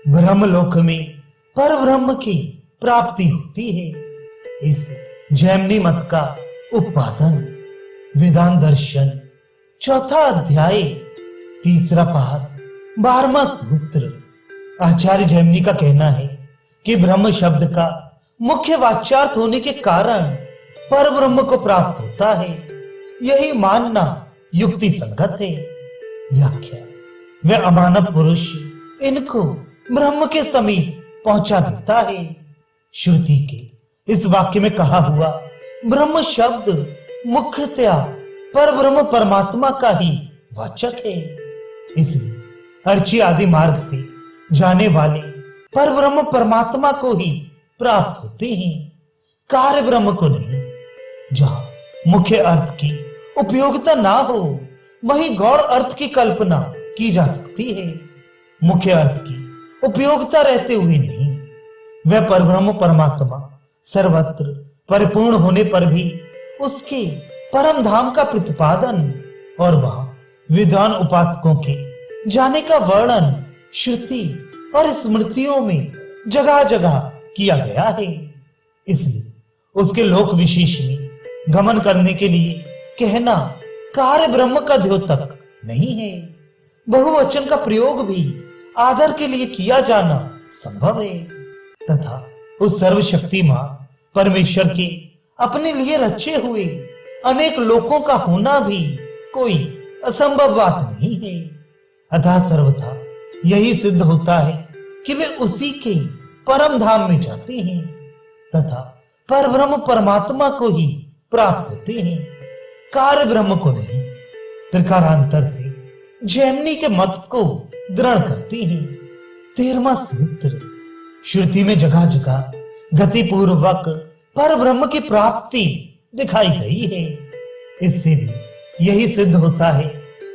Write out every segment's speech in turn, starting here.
ब्रह्मलोक में पर ब्रह्म की प्राप्ति होती है। इस जैमिनी मत का उपादन वेदांत दर्शन चौथा अध्याय तीसरा पाद 12वां सूत्र। आचार्य जैमिनी का कहना है कि ब्रह्म शब्द का मुख्य वाच्यार्थ होने के कारण पर ब्रह्म को प्राप्त होता है। यही मानना युक्ति संगत है। व्याख्या: वह अमानव पुरुष इनको ब्रह्म के समीप पहुंचा देता है। श्रुति के इस वाक्य में कहा हुआ ब्रह्म शब्द मुख्यतया पर ब्रह्म परमात्मा का ही वाचक है। इसलिए अर्ची आदि मार्ग से जाने वाले पर ब्रह्म परमात्मा को ही प्राप्त होते हैं, कार्य ब्रह्म को नहीं। जहां मुख्य अर्थ की उपयोगिता ना हो वहीं गौण अर्थ की कल्पना की जा सकती है। मुख्य अर्थ की उपयोगिता रहते हुए नहीं। वह परब्रह्म परमात्मा सर्वत्र परिपूर्ण होने पर भी उसके परम धाम का प्रतिपादन और वहां विद्वान उपासकों के जाने का वर्णन श्रुति और स्मृतियों में जगह जगह किया गया है। इसलिए उसके लोक विशेष में गमन करने के लिए कहना कार्य ब्रह्म का द्योतक नहीं है। बहुवचन का प्रयोग भी आदर के लिए किया जाना संभव है तथा उस सर्वशक्तिमान परमेश्वर के अपने लिए रचे हुए अनेक लोकों का होना भी कोई असंभव बात नहीं है। अतः सर्वथा यही सिद्ध होता है कि वे उसी के परम धाम में जाते हैं तथा परब्रह्म परमात्मा को ही प्राप्त होते हैं, कार्य ब्रह्म को नहीं। प्रकारांतर से जैमिनी के मत को दृढ़ करते हैं। 13वां सूत्र। श्रुति में जगह जगह गति पूर्वक पर ब्रह्म की प्राप्ति दिखाई गई है। इससे भी यही सिद्ध होता है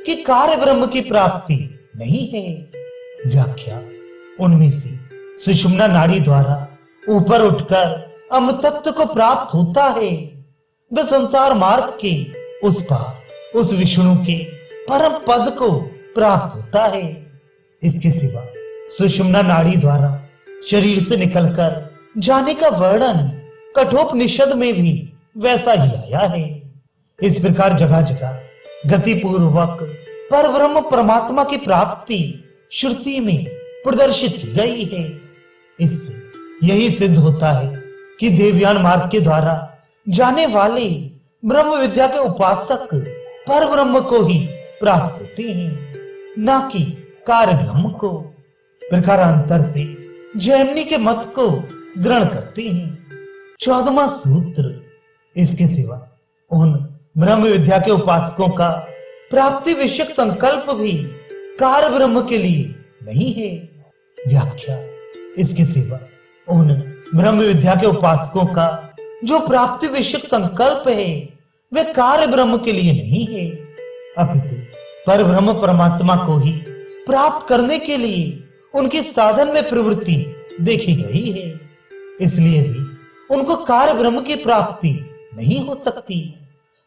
कि कार्य ब्रह्म की प्राप्ति नहीं है। व्याख्या: उनमें से सुषुम्ना नाड़ी द्वारा ऊपर उठकर अमृतत्व को प्राप्त होता है। वह संसार मार्ग के उस पार उस विष्णु के परम पद को प्राप्त होता है। इसके सिवा सुषुम्ना नाड़ी द्वारा शरीर से निकलकर जाने का वर्णन कठोपनिषद में भी वैसा ही आया है। इस प्रकार जगह जगह गति पूर्वक पर ब्रह्म परमात्मा की प्राप्ति श्रुति में प्रदर्शित की गई है। इससे यही सिद्ध होता है कि देवयान मार्ग के द्वारा जाने वाले ब्रह्म विद्या के उपासक पर ब्रह्म को ही प्राप्त होते हैं, ना कि कार्य ब्रह्म को। प्रकारांतर से जैमिनी के मत को दृढ़ करते हैं। 14वां सूत्र। इसके सिवा उन ब्रह्म विद्या के उपासकों का प्राप्ति विषयक संकल्प भी कार्य ब्रह्म के लिए नहीं है। व्याख्या: इसके सिवा उन ब्रह्म विद्या के उपासकों का जो प्राप्ति विषयक संकल्प है वह कार्य ब्रह्म के लिए नहीं है, अपितु पर ब्रह्म परमात्मा को ही प्राप्त करने के लिए उनकी साधन में प्रवृत्ति देखी गई है। इसलिए भी उनको कार्य ब्रह्म की प्राप्ति नहीं हो सकती,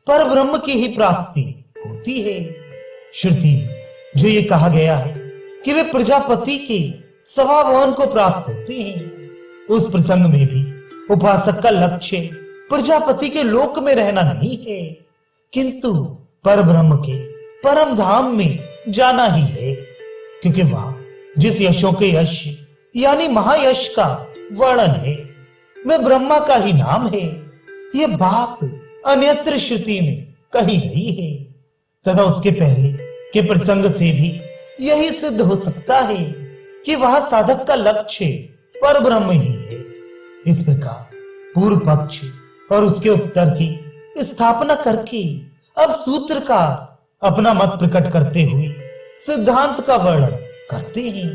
पर ब्रह्म की ही प्राप्ति होती है। श्रुति में जो ये कहा गया है कि वे प्रजापति के सभाभवन को प्राप्त होते हैं, उस प्रसंग में भी उपासक का लक्ष्य प्रजापति के लोक में रहना नहीं है, किंतु पर ब्रह्म के परम धाम में जाना ही है। क्योंकि वहां जिस यशों के यश यानी महायश का वर्णन है वह ब्रह्मा का ही नाम है। यह बात अन्यत्र श्रुति में कही गई है तथा उसके पहले के प्रसंग से भी यही सिद्ध हो सकता है कि वहां साधक का लक्ष्य पर ब्रह्म ही है। इस प्रकार पूर्व पक्ष और उसके उत्तर की स्थापना करके अब सूत्रकार अपना मत प्रकट करते हुए सिद्धांत का वर्णन करते हैं।